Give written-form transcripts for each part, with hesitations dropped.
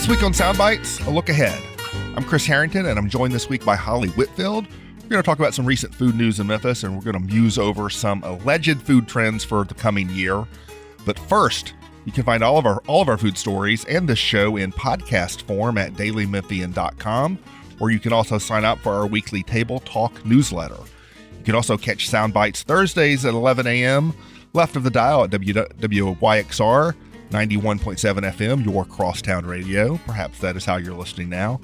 This week on Soundbites, a look ahead. I'm Chris Herrington, and I'm joined this week by Holly Whitfield. We're going to talk about some recent food news in Memphis, and we're going to muse over some alleged food trends for the coming year. But first, you can find all of our food stories and this show in podcast form at dailymemphian.com, where you can also sign up for our weekly Table Talk newsletter. You can also catch Soundbites Thursdays at 11 a.m. left of the dial at WYXR 91.7 FM, your crosstown radio. Perhaps that is how you're listening now.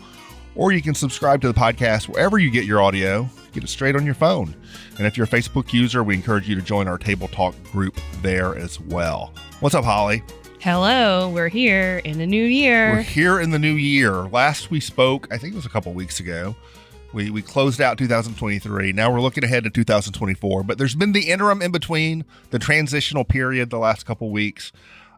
Or you can subscribe to the podcast wherever you get your audio. Get it straight on your phone. And if you're a Facebook user, we encourage you to join our Table Talk group there as well. What's up, Holly? Hello, we're here in the new year. We're here in the new year. Last we spoke, I think it was a couple weeks ago. We closed out 2023. Now we're looking ahead to 2024. But there's been the interim in between, the transitional period the last couple weeks.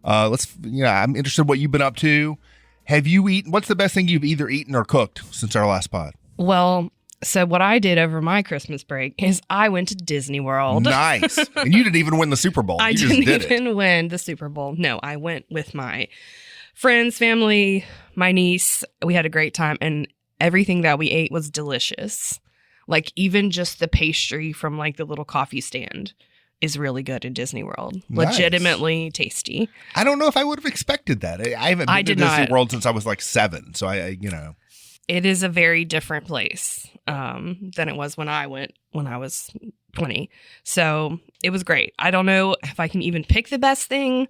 I'm interested in what you've been up to. Have you eaten? What's the best thing you've either eaten or cooked since our last pod? Well, so what I did over my Christmas break is I went to Disney World. Nice. And you didn't even win the Super Bowl. I didn't even win the Super Bowl. No, I went with my friends, family, my niece. We had a great time, and everything that we ate was delicious. Like even just the pastry from like the little coffee stand is really good in Disney World. Nice. Legitimately tasty. I don't know if I would have expected that. I haven't been to Disney World since I was like 7. So It is a very different place than it was when I went when I was 20. So it was great. I don't know if I can even pick the best thing,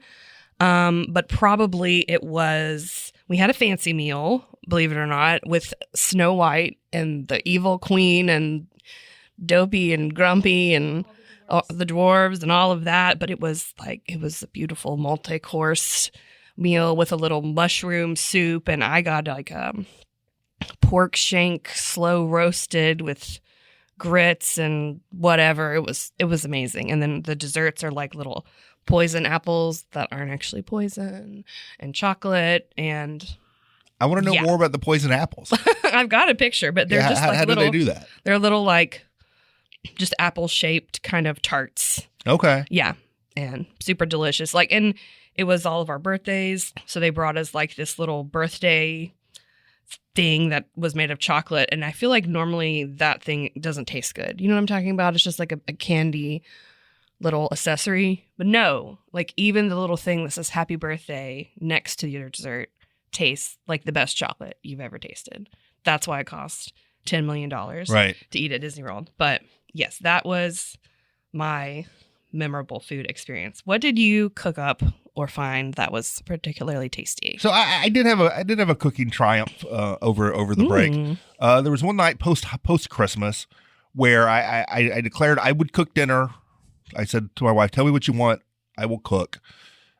but probably it was, we had a fancy meal, believe it or not, with Snow White and the evil queen and Dopey and Grumpy and the dwarves and all of that. But it was a beautiful multi-course meal with a little mushroom soup. And I got like pork shank slow roasted with grits and whatever. It was amazing. And then the desserts are like little poison apples that aren't actually poison and chocolate. And I want to know more about the poison apples. I've got a picture, but they're just like how little. How do they do that? They're little like just apple shaped kind of tarts. Okay. Yeah. And super delicious. Like, and it was all of our birthdays. So they brought us like this little birthday thing that was made of chocolate. And I feel like normally that thing doesn't taste good. You know what I'm talking about? It's just like a candy little accessory. But no, like even the little thing that says happy birthday next to your dessert tastes like the best chocolate you've ever tasted. That's why it cost $10 million to eat at Disney World. But yes, that was my memorable food experience. What did you cook up or find that was particularly tasty? So I did have a cooking triumph over the break. There was one night post Christmas where I declared I would cook dinner. I said to my wife, "Tell me what you want, I will cook."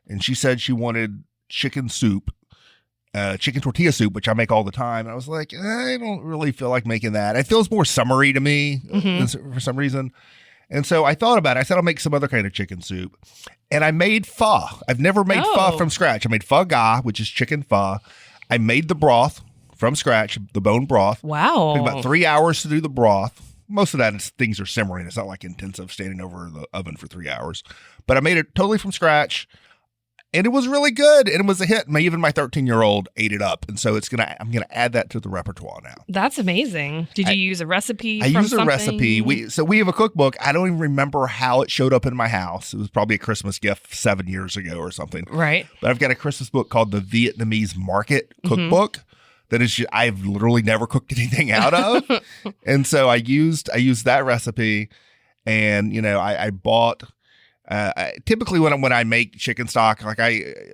And she said she wanted chicken soup. Chicken tortilla soup, which I make all the time. And I was like, I don't really feel like making that. It feels more summery to me for some reason. And so I thought about it. I said, I'll make some other kind of chicken soup. And I made pho. I've never made pho from scratch. I made pho ga, which is chicken pho. I made the broth from scratch, the bone broth. Wow. It took about 3 hours to do the broth. Most of that is things are simmering. It's not like intensive standing over the oven for 3 hours. But I made it totally from scratch. And it was really good, and it was a hit. Even my 13-year-old ate it up, and so I'm gonna add that to the repertoire now. That's amazing. Did you use a recipe? I used a recipe. We have a cookbook. I don't even remember how it showed up in my house. It was probably a Christmas gift 7 years ago or something. Right. But I've got a Christmas book called the Vietnamese Market Cookbook. That is, I've literally never cooked anything out of, and so I used that recipe, and I bought. Typically when I make chicken stock, like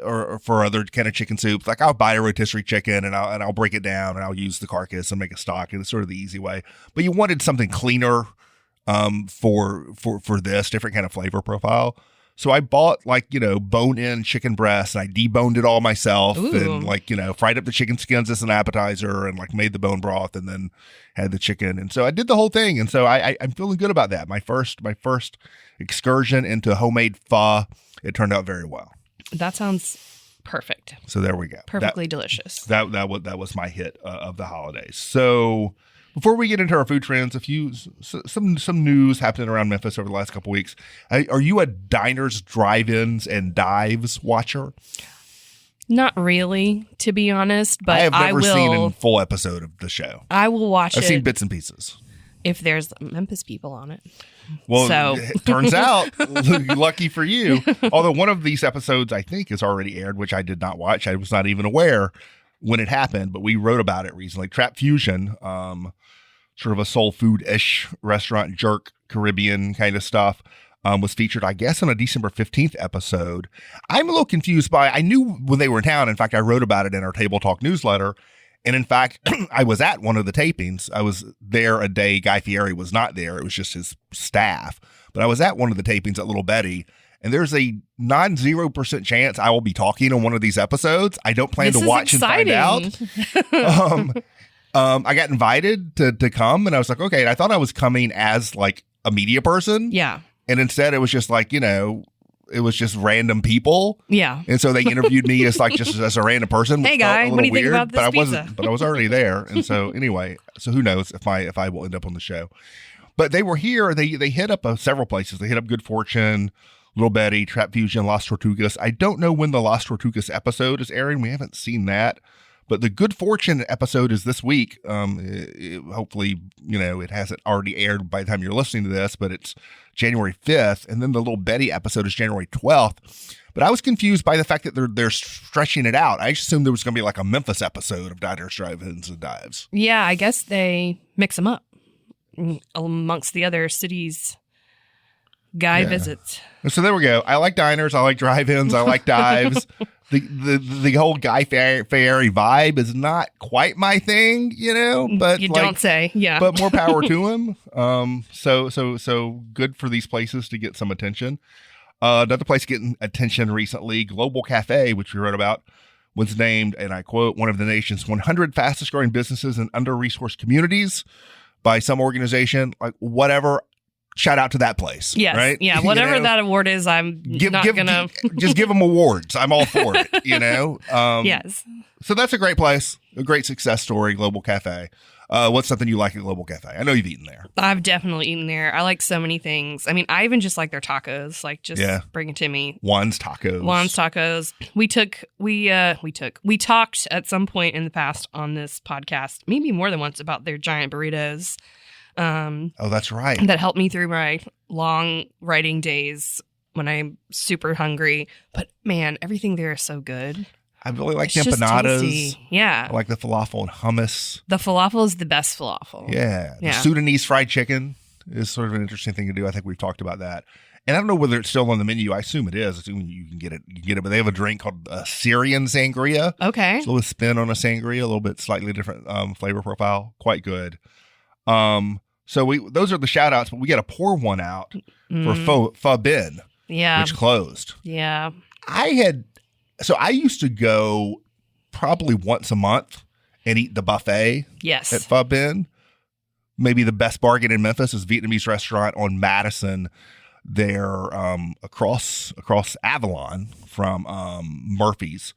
or for other kind of chicken soups, like I'll buy a rotisserie chicken and I'll break it down and I'll use the carcass and make a stock, and it's sort of the easy way. But you wanted something cleaner, for this different kind of flavor profile. So I bought bone-in chicken breast, and I deboned it all myself. Ooh. And fried up the chicken skins as an appetizer and made the bone broth and then had the chicken. And so I did the whole thing. And so I'm feeling good about that. My first excursion into homemade pho, it turned out very well. That sounds perfect. So there we go. Perfectly delicious. That was my hit of the holidays. So before we get into our food trends, some news happening around Memphis over the last couple weeks. Are you a diners, drive-ins, and dives watcher? Not really, to be honest, but I have never seen will. a full episode of the show. I will watch I've it seen bits and pieces. if there's Memphis people on it. Well, So. it turns out, lucky for you. Although one of these episodes, I think, is already aired, which I did not watch. I was not even aware when it happened, but we wrote about it recently. Trap Fusion, sort of a soul food-ish restaurant, jerk, Caribbean kind of stuff, was featured, I guess, on a December 15th episode. I'm a little confused I knew when they were in town. In fact, I wrote about it in our Table Talk newsletter. And in fact, I was at one of the tapings. I was there a day Guy Fieri was not there. It was just his staff. But I was at one of the tapings at Little Betty, and there's a non-0% chance I will be talking on one of these episodes. I don't plan to watch exciting. and find out. I got invited to come, and I was like, okay. And I thought I was coming as like a media person. Yeah. And instead it was just like, it was just random people. Yeah. And so they interviewed me as a random person. Hey guy, what do you think about this but pizza? But I was already there. And so anyway, so who knows if I will end up on the show. But they were here. They hit up several places. They hit up Good Fortune, Little Betty, Trap Fusion, Las Tortugas. I don't know when the Las Tortugas episode is airing. We haven't seen that. But the Good Fortune episode is this week. Hopefully, it hasn't already aired by the time you're listening to this, but it's January 5th. And then the Little Betty episode is January 12th. But I was confused by the fact that they're stretching it out. I just assumed there was going to be like a Memphis episode of Diners, Drive-Ins, and Dives. Yeah, I guess they mix them up amongst the other cities' guy visits. So there we go. I like diners. I like drive-ins. I like dives. The whole Guy Fieri vibe is not quite my thing, but you don't say, yeah. But more power to him. So good for these places to get some attention. Another place getting attention recently, Global Cafe, which we wrote about, was named, and I quote, one of the nation's 100 fastest growing businesses in under-resourced communities by some organization, like whatever. Shout out to that place. Yes. Right? Yeah. Whatever that award is, I'm not going to. Just give them awards. I'm all for it, Yes. So that's a great place. A great success story, Global Cafe. What's something you like at Global Cafe? I know you've eaten there. I've definitely eaten there. I like so many things. I mean, I even just like their tacos. Like, just bring it to me. Juan's Tacos. We talked at some point in the past on this podcast, maybe more than once, about their giant burritos. Oh, that's right. That helped me through my long writing days when I'm super hungry. But man, everything there is so good. I really like It's the just empanadas. tasty. Yeah. I like the falafel and hummus. The falafel is the best falafel. Yeah. The Sudanese fried chicken is sort of an interesting thing to do. I think we've talked about that. And I don't know whether it's still on the menu. I assume it is. I assume you can get it. But they have a drink called Syrian sangria. Okay. It's a little spin on a sangria, a little bit slightly different flavor profile. Quite good. So those are the shout outs, but we got to pour one out for Pho Bin, which closed. Yeah. I used to go probably once a month and eat the buffet at Pho Bin. Maybe the best bargain in Memphis is a Vietnamese restaurant on Madison there, across Avalon from Murphy's.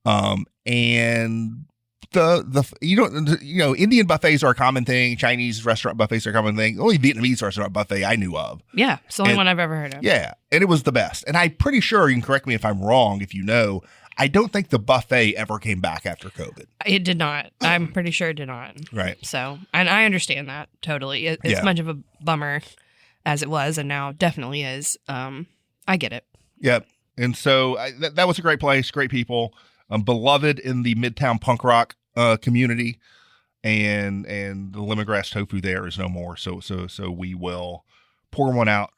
And Indian buffets are a common thing. Chinese restaurant buffets are a common thing. The only Vietnamese restaurant buffet I knew of. Yeah, it's the only one I've ever heard of. Yeah, and it was the best. And I'm pretty sure, you can correct me if I'm wrong, if you know, I don't think the buffet ever came back after COVID. It did not. I'm pretty sure it did not. Right. So, and I understand that totally. It's much of a bummer as it was, and now definitely is. I get it. Yep. And so that was a great place, great people, beloved in the Midtown punk rock community, and the lemongrass tofu there is no more. So we will pour one out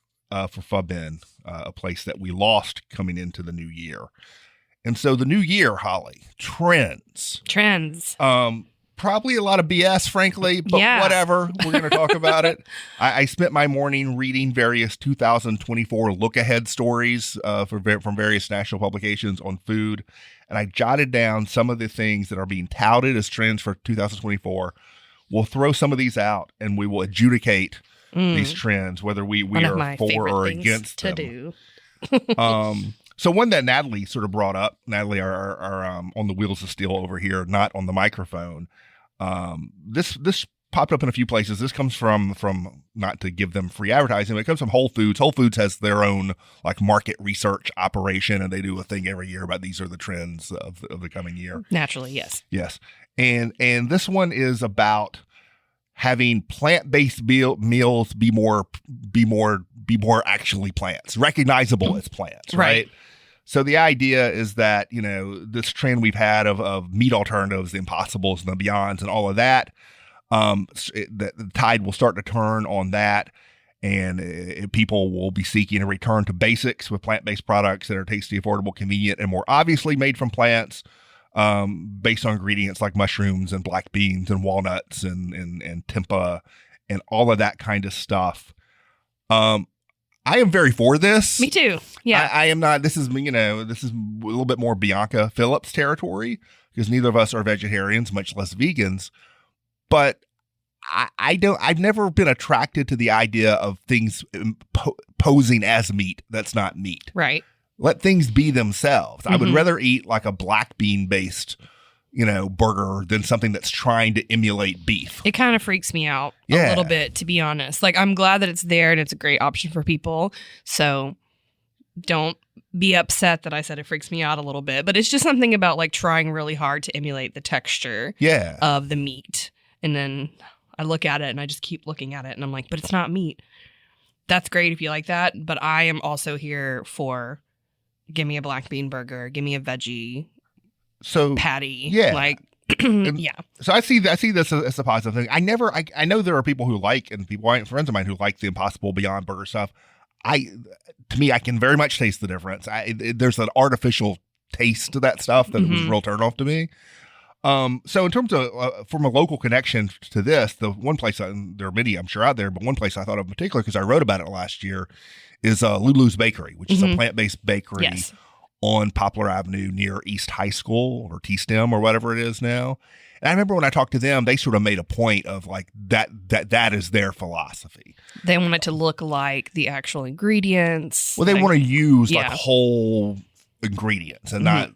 for Pho Bin, a place that we lost coming into the new year. And so the new year, Holly, trends. Probably a lot of BS, frankly, but whatever. We're going to talk about it. I spent my morning reading various 2024 look-ahead stories from various national publications on food, and I jotted down some of the things that are being touted as trends for 2024. We'll throw some of these out, and we will adjudicate these trends, whether we are for or against them. Do. So one that Natalie sort of brought up, Natalie, our on the wheels of steel over here, not on the microphone. This popped up in a few places. This comes from not to give them free advertising, but it comes from Whole Foods. Whole Foods has their own like market research operation, and they do a thing every year about these are the trends of the coming year. Naturally, yes. Yes. And this one is about having plant-based meals be more actually plants, recognizable as plants, right? So the idea is that, this trend we've had of meat alternatives, the Impossibles and the Beyonds and all of that, the tide will start to turn on that, and people will be seeking a return to basics with plant-based products that are tasty, affordable, convenient, and more obviously made from plants, based on ingredients like mushrooms and black beans and walnuts and tempeh and all of that kind of stuff. I am very for this. Me too. Yeah. I am not. This is a little bit more Bianca Phillips territory because neither of us are vegetarians, much less vegans. But I've never been attracted to the idea of things posing as meat that's not meat. Right. Let things be themselves. I would rather eat like a black bean based, burger than something that's trying to emulate beef. It kind of freaks me out a little bit, to be honest. Like, I'm glad that it's there and it's a great option for people. So don't be upset that I said it freaks me out a little bit. But it's just something about like trying really hard to emulate the texture of the meat. And then I look at it and I just keep looking at it and I'm like, but it's not meat. That's great if you like that. But I am also here for give me a black bean burger, give me a veggie patty. Yeah. Like, yeah. So I see this as a positive thing. I know there are people who like, and friends of mine who like the Impossible Beyond Burger stuff. To me, I can very much taste the difference. There's an artificial taste to that stuff that was a real turnoff to me. So in terms of, from a local connection to this, the one place, there are many I'm sure out there, but one place I thought of in particular, because I wrote about it last year, is Lulu's Bakery, which is a plant-based bakery on Poplar Avenue near East High School or T-STEM or whatever it is now. And I remember when I talked to them, they sort of made a point of like that is their philosophy. They want it to look like the actual ingredients. Well, they want to use like whole ingredients and not,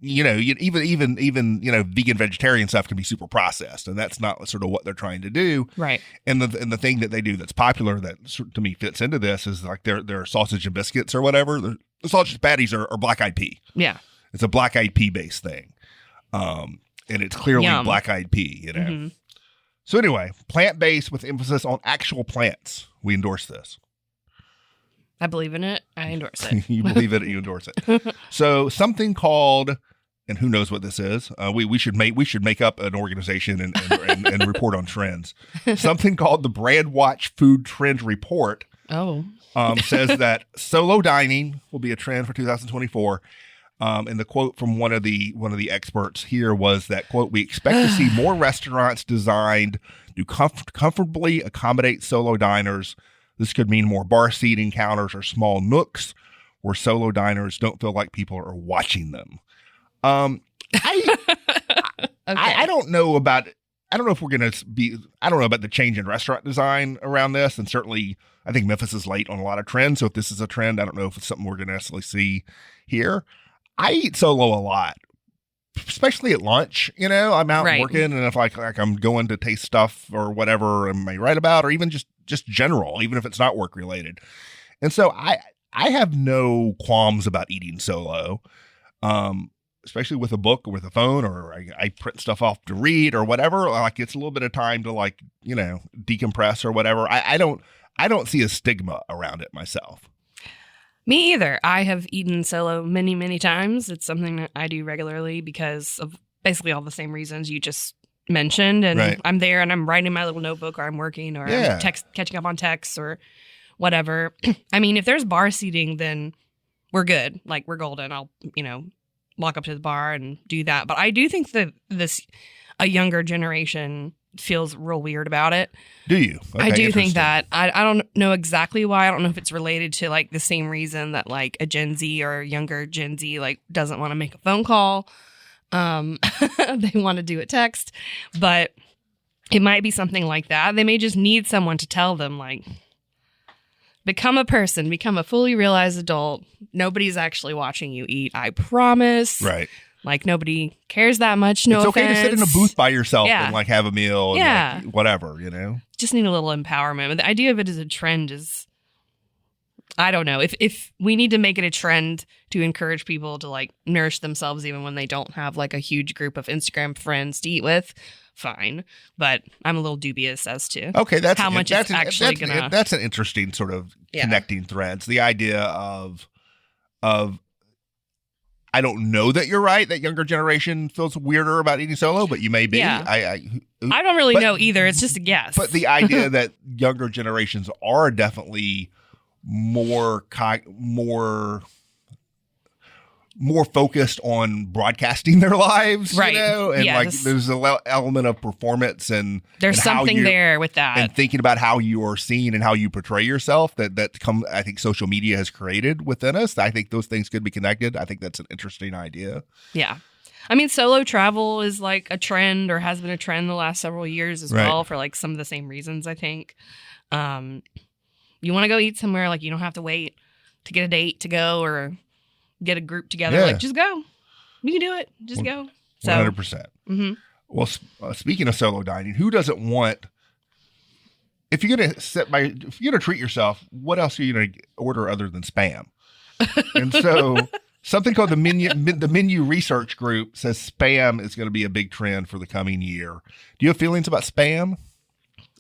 even vegan vegetarian stuff can be super processed, and that's not sort of what they're trying to do. Right. And the thing that they do that's popular that to me fits into this is like their sausage and biscuits or whatever. The sausage patties are black-eyed pea. Yeah. It's a black-eyed pea based thing. And it's clearly black-eyed pea, So anyway, plant-based with emphasis on actual plants. We endorse this. I believe in it. I endorse it. You believe it, you endorse it. So something called, and who knows what this is? We should make up an organization and report on trends. Something called the Brand Watch Food Trend Report. Says that solo dining will be a trend for 2024. And the quote from one of the experts here was that, quote, "We expect to see more restaurants designed to comfortably accommodate solo diners. This could mean more bar seating counters or small nooks where solo diners don't feel like people are watching them." I don't know about if we're going to be, I don't know about the change in restaurant design around this. And certainly I think Memphis is late on a lot of trends. So if this is a trend, I don't know if it's something we're going to necessarily see here. I eat solo a lot, especially at lunch. I'm out working, and if like I'm going to taste stuff or whatever I may write about, or even just general, even if it's not work related. And so I have no qualms about eating solo, especially with a book or with a phone, or I print stuff off to read or whatever. Like it's a little bit of time to like, decompress or whatever. I don't see a stigma around it myself. Me either. I have eaten solo many, many times. It's something that I do regularly because of basically all the same reasons you just mentioned. And I'm there and I'm writing my little notebook, or I'm working, or I'm catching up on texts or whatever. I mean, if there's bar seating, then we're good. Like, we're golden. I'll, walk up to the bar and do that. But I do think that a younger generation feels real weird about it. Do you? Okay, I do think that. I don't know exactly why. I don't know if it's related to like the same reason that like a Gen Z or a younger Gen Z like doesn't want to make a phone call. They want to do a text, but it might be something like that. They may just need someone to tell them like, become a person, become a fully realized adult. Nobody's actually watching you eat. I promise. Right. Like nobody cares that much. No it's okay offense. to sit in a booth by yourself Yeah. and like have a meal and Yeah. like, whatever, Just need a little empowerment. But the idea of it as a trend is, I don't know. If we need to make it a trend to encourage people to like nourish themselves even when they don't have like a huge group of Instagram friends to eat with, fine. But I'm a little dubious as to Okay, that's how much that's it's actually gonna. that's an interesting sort of connecting threads. The idea of I don't know that you're right that younger generation feels weirder about eating solo, but you may be. Yeah. I don't really know either. It's just a guess. But the idea that younger generations are definitely more focused on broadcasting their lives, right? And yes. like there's an element of performance and there's and something there with that, and thinking about how you are seen and how you portray yourself. I think social media has created within us. I think those things could be connected. I think that's an interesting idea. Yeah. I mean, solo travel is like a trend or has been a trend the last several years as well for like some of the same reasons, I think. You want to go eat somewhere, like you don't have to wait to get a date to go or get a group together. Like just go. You can do it. Just go. So 100%. Mm-hmm. Well, speaking of solo dining, who doesn't want, if you're going to treat yourself, what else are you going to order other than Spam? And so something called the menu research group says Spam is going to be a big trend for the coming year. Do you have feelings about Spam?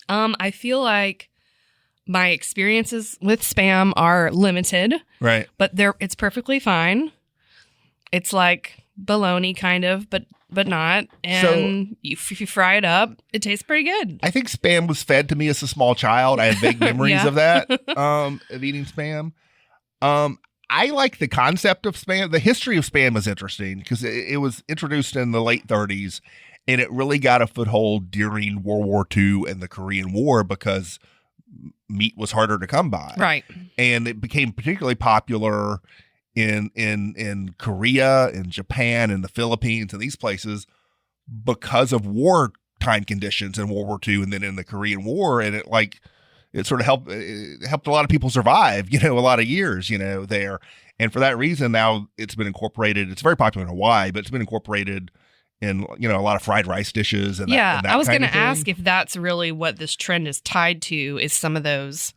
I feel like my experiences with Spam are limited. Right. But it's perfectly fine. It's like bologna kind of, but not. And if you fry it up, it tastes pretty good. I think Spam was fed to me as a small child. I have vague memories of that, of eating Spam. I like the concept of Spam. The history of Spam is interesting because it was introduced in the late 30s and it really got a foothold during World War II and the Korean War because meat was harder to come by. Right. And it became particularly popular in Korea, in Japan, in the Philippines, and these places because of wartime conditions in World War II and then in the Korean War. And it sort of helped a lot of people survive, a lot of years, there. And for that reason, now it's been incorporated. It's very popular in Hawaii, but it's been incorporated in, a lot of fried rice dishes. And that I was going to ask if that's really what this trend is tied to, is some of those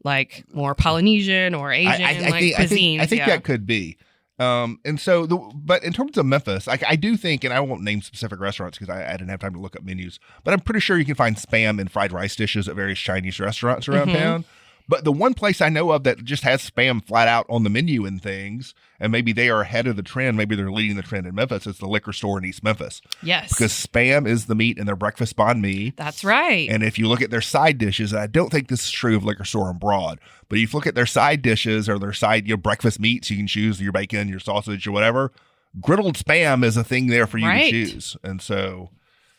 like more Polynesian or Asian cuisines. I think that could be. And so, but in terms of Memphis, I do think, and I won't name specific restaurants because I didn't have time to look up menus, but I'm pretty sure you can find Spam in fried rice dishes at various Chinese restaurants around town. But the one place I know of that just has Spam flat out on the menu and things, and maybe they are ahead of the trend, maybe they're leading the trend in Memphis, it's the liquor store in East Memphis. Yes. Because Spam is the meat in their breakfast banh mi. That's right. And if you look at their side dishes, and I don't think this is true of liquor store and broad, but if you look at their side dishes or their side breakfast meats, you can choose your bacon, your sausage, or whatever. Griddled Spam is a thing there for you to choose. And so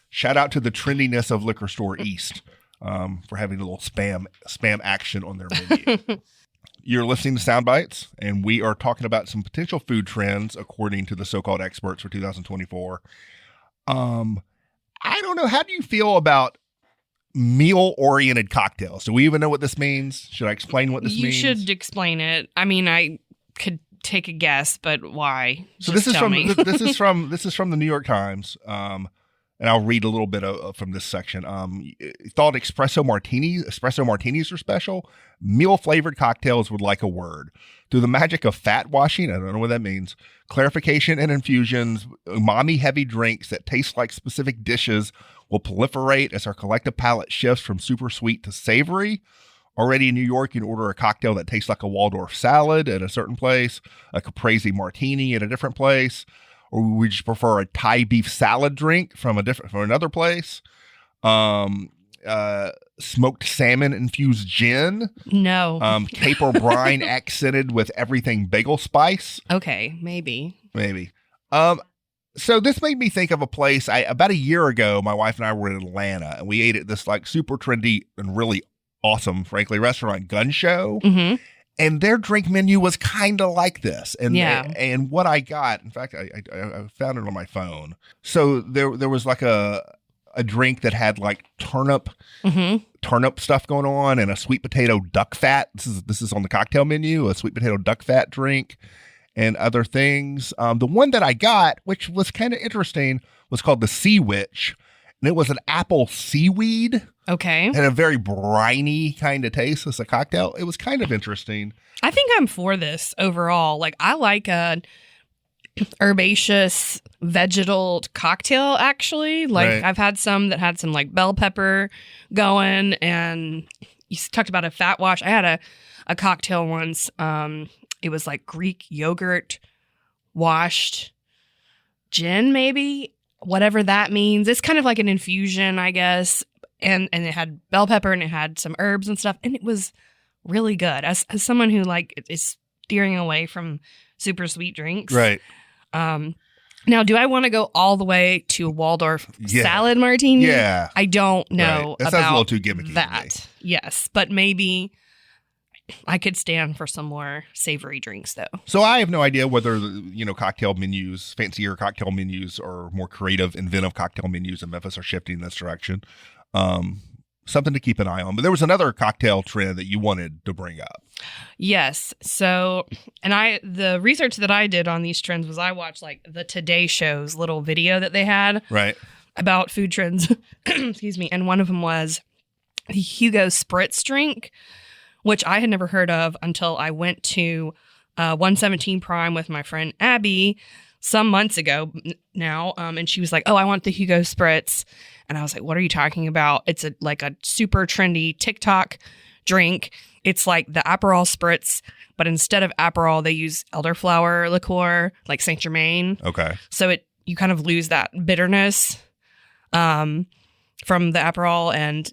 shout out to the trendiness of Liquor Store East. For having a little spam action on their menu. You're listening to Sound Bites, and we are talking about some potential food trends according to the so-called experts for 2024. I don't know. How do you feel about meal-oriented cocktails? Do we even know what this means? Should I explain what this means? You should explain it. I mean, I could take a guess, but why? So this is from the New York Times. And I'll read a little bit from this section. Thought espresso martinis are special. Meal flavored cocktails would like a word. Through the magic of fat washing, I don't know what that means, clarification and infusions, umami heavy drinks that taste like specific dishes will proliferate as our collective palate shifts from super sweet to savory. Already in New York, you can order a cocktail that tastes like a Waldorf salad at a certain place, a caprese martini at a different place. Or we just prefer a Thai beef salad drink from another place. Smoked salmon infused gin. No. Caper brine accented with everything bagel spice. Okay, maybe. So this made me think of a place. About a year ago, my wife and I were in Atlanta, and we ate at this like super trendy and really awesome, frankly, restaurant, Gun Show. Mm-hmm. And their drink menu was kind of like this. And what I got, in fact, I found it on my phone. So there was like a drink that had like turnip stuff going on and a sweet potato duck fat. This is on the cocktail menu, a sweet potato duck fat drink. and other things. The one that I got, which was kind of interesting, was called the Sea Witch, and it was an apple seaweed. Okay. Had a very briny kind of taste as a cocktail. It was kind of interesting. I think I'm for this overall. Like, I like a herbaceous vegetal cocktail, actually. Like, Right. I've had some that had some like bell pepper going, and you talked about a fat wash. I had a cocktail once. It was like Greek yogurt washed gin, maybe, whatever that means. It's kind of like an infusion, I guess. And it had bell pepper and it had some herbs and stuff, and it was really good. As someone who like is steering away from super sweet drinks, Right. Now, do I want to go all the way to Waldorf salad martini? Yeah. I don't know. Right. That sounds a little too gimmicky to that. Yes, but maybe I could stand for some more savory drinks, though. So I have no idea whether, cocktail menus, fancier cocktail menus, or more creative, inventive cocktail menus in Memphis are shifting in this direction. Something to keep an eye on. But there was another cocktail trend that you wanted to bring up. Yes. So, and the research that I did on these trends was I watched like the Today Show's little video that they had Right. about food trends. Excuse me. And one of them was the Hugo Spritz drink, which I had never heard of until I went to 117 Prime with my friend Abby some months ago now. And she was like, "Oh, I want the Hugo Spritz." And I was like, "What are you talking about?" It's like a super trendy TikTok drink. It's like the Aperol Spritz, but instead of Aperol, they use elderflower liqueur, like Saint Germain. Okay. So you kind of lose that bitterness from the Aperol,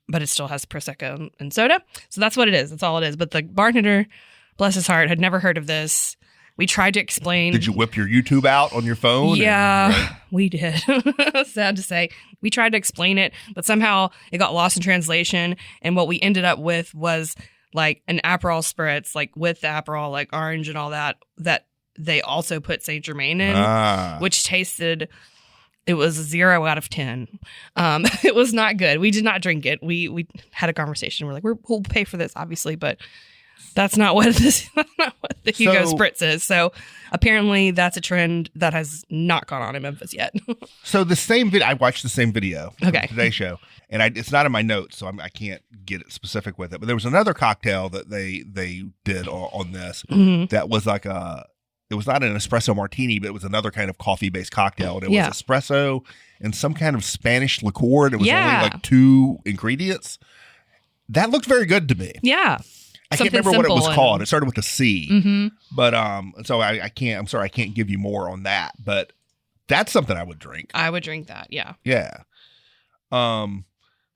but it still has Prosecco and soda. So that's what it is. That's all it is. But the bartender, bless his heart, had never heard of this. We tried to explain. Did you whip your YouTube out on your phone? Yeah, we did. Sad to say. We tried to explain it, but somehow it got lost in translation. And what we ended up with was like an Aperol Spritz, like with the Aperol, like orange and all that they also put Saint Germain in, which tasted, it was a 0 out of 10. It was not good. We did not drink it. We had a conversation. We're like, we'll pay for this, obviously, but that's not what the Hugo Spritz is. So apparently that's a trend that has not gone on in Memphis yet. So the same video, I watched the same video. Okay. Today Show, and it's not in my notes, so I can't get it specific with it. But there was another cocktail that they did on this that was like it was not an espresso martini, but it was another kind of coffee-based cocktail. And it was espresso and some kind of Spanish liqueur. And it was only like 2 ingredients. That looked very good to me. Yeah. I can't remember what it was called. It started with a C. But so I can't, I'm sorry, I can't give you more on that. But that's something I would drink. I would drink that, yeah. Yeah.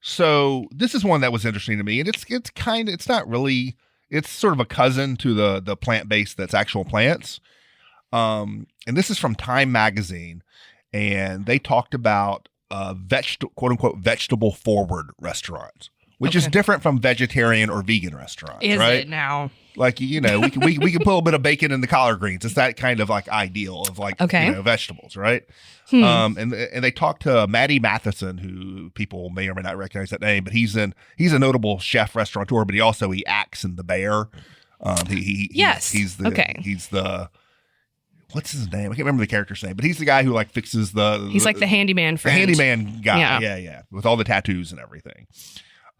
So this is one that was interesting to me. And it's not really, it's sort of a cousin to the plant-based that's actual plants. And this is from Time Magazine. And they talked about quote unquote vegetable forward restaurants, which is different from vegetarian or vegan restaurants. Is right? it now? Like, we can put a little bit of bacon in the collard greens. It's that kind of like ideal of like vegetables, right? And they talked to Matty Matheson, who people may or may not recognize that name, but he's a notable chef restaurateur, but he acts in The Bear. He's the what's his name? I can't remember the character's name, but he's the guy who like fixes he's like the handyman friend. The handyman guy. Yeah. With all the tattoos and everything.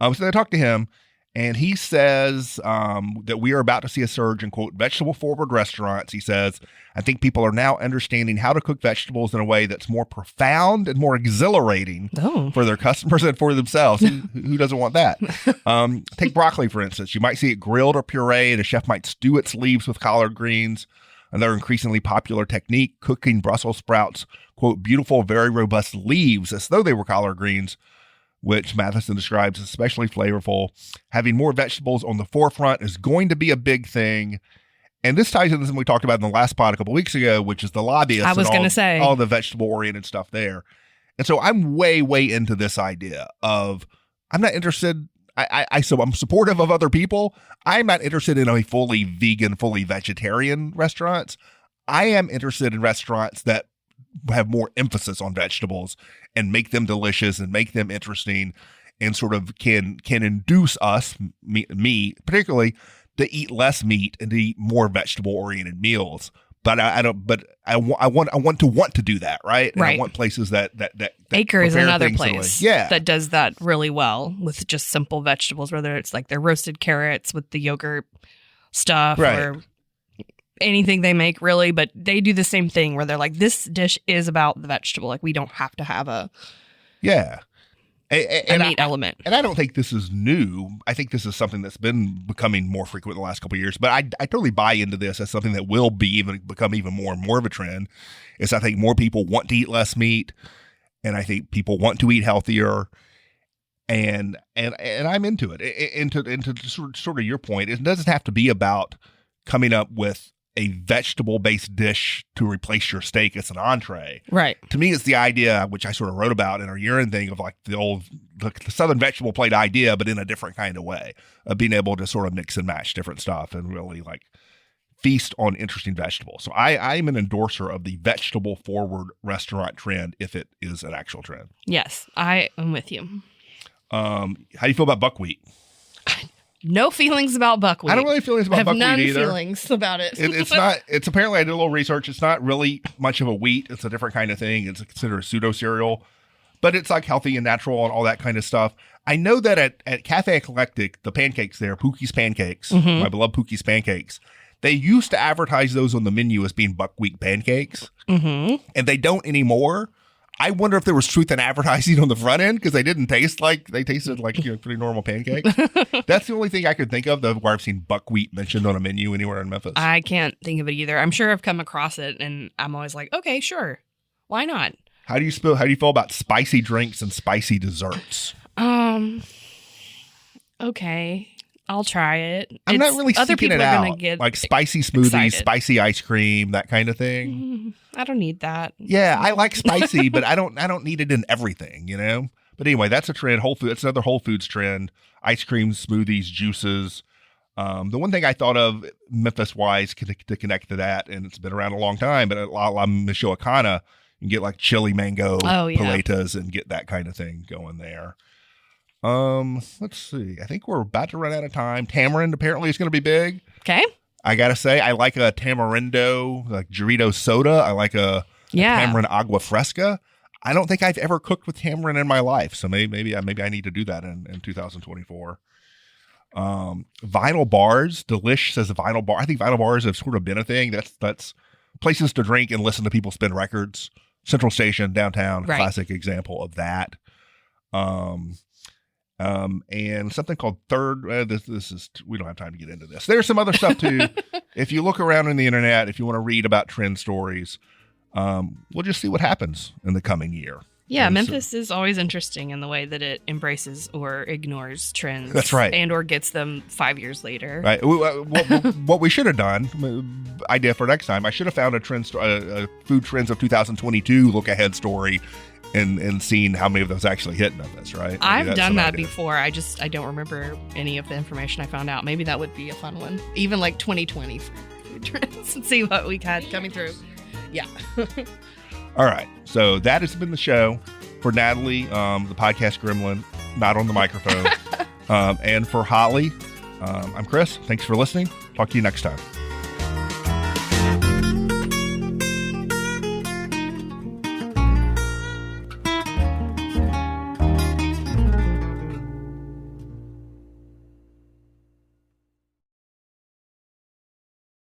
So they talked to him, and he says that we are about to see a surge in, quote, vegetable-forward restaurants. He says, "I think people are now understanding how to cook vegetables in a way that's more profound and more exhilarating for their customers and for themselves." Who doesn't want that? Take broccoli, for instance. You might see it grilled or pureed. A chef might stew its leaves with collard greens. Another increasingly popular technique, cooking Brussels sprouts, quote, beautiful, very robust leaves as though they were collard greens, which Matheson describes as especially flavorful. Having more vegetables on the forefront is going to be a big thing. And this ties into something we talked about in the last pod a couple weeks ago, which is the lobbyists. I was going to say. All the vegetable-oriented stuff there. And so I'm way, way into this idea of, I'm not interested, so I'm supportive of other people. I'm not interested in a fully vegan, fully vegetarian restaurants. I am interested in restaurants that have more emphasis on vegetables and make them delicious and make them interesting and sort of can induce us, me particularly, to eat less meat and to eat more vegetable oriented meals. But I don't. But I want to do that, right? And Right. I want places that Acre is prepare another things in a way- place Yeah. that does that really well with just simple vegetables, whether it's like their roasted carrots with the yogurt stuff Right. or anything they make really. But they do the same thing where they're like, this dish is about the vegetable. Like we don't have to have a Yeah. And meat element. And I don't think this is new. I think this is something that's been becoming more frequent in the last couple of years. But I totally buy into this as something that will become even more and more of a trend. Is I think more people want to eat less meat, and I think people want to eat healthier. And I'm into it. Into sort of your point, it doesn't have to be about coming up with a vegetable-based dish to replace your steak as an entree. Right. To me, it's the idea, which I sort of wrote about in our urine thing, of like the Southern vegetable plate idea, but in a different kind of way, of being able to sort of mix and match different stuff and really like feast on interesting vegetables. So I'm an endorser of the vegetable-forward restaurant trend if it is an actual trend. Yes, I am with you. How do you feel about buckwheat? No feelings about buckwheat. I don't really have feelings I about have buckwheat none either. feelings about it. It's not. It's apparently, I did a little research. It's not really much of a wheat. It's a different kind of thing. It's considered a pseudo cereal, but it's like healthy and natural and all that kind of stuff. I know that at Cafe Eclectic, the pancakes there, Pookie's Pancakes, my beloved Pookie's Pancakes, they used to advertise those on the menu as being buckwheat pancakes, and they don't anymore. I wonder if there was truth in advertising on the front end because they didn't taste like they tasted like pretty normal pancakes. That's the only thing I could think of where I've seen buckwheat mentioned on a menu anywhere in Memphis. I can't think of it either. I'm sure I've come across it, and I'm always like, okay, sure, why not? How do you feel about spicy drinks and spicy desserts? Okay, I'll try it. I'm not really other seeking people it are gonna out. get Like spicy smoothies, excited. spicy ice cream, that kind of thing. I don't need that. Yeah, I like spicy, but I don't need it in everything, you know? But anyway, that's a trend. That's another Whole Foods trend. Ice cream, smoothies, juices. The one thing I thought of Memphis-wise to connect to that, and it's been around a long time, but a la Michoacana, you can get like chili mango paletas and get that kind of thing going there. Let's see. I think we're about to run out of time. Tamarind apparently is going to be big. Okay. I gotta say, I like a tamarindo, like Dorito soda. I like a tamarind agua fresca. I don't think I've ever cooked with tamarind in my life, so maybe I need to do that in 2024. Vinyl bars, Delish says vinyl bar. I think vinyl bars have sort of been a thing. That's places to drink and listen to people spin records. Central Station downtown, classic example of that. And something called Third. This is, we don't have time to get into this. There's some other stuff too. If you look around on the internet, if you want to read about trend stories, we'll just see what happens in the coming year. Yeah, And Memphis is always interesting in the way that it embraces or ignores trends. That's right. And or gets them 5 years later. Right. What we should have done, idea for next time, I should have found a food trends of 2022 look ahead story and seen how many of those actually hit Memphis, right? I've done that before. I don't remember any of the information I found out. Maybe that would be a fun one. Even like 2020 for food trends and see what we had coming through. Yeah. All right. So that has been the show for Natalie, the podcast gremlin, not on the microphone. And for Holly, I'm Chris. Thanks for listening. Talk to you next time.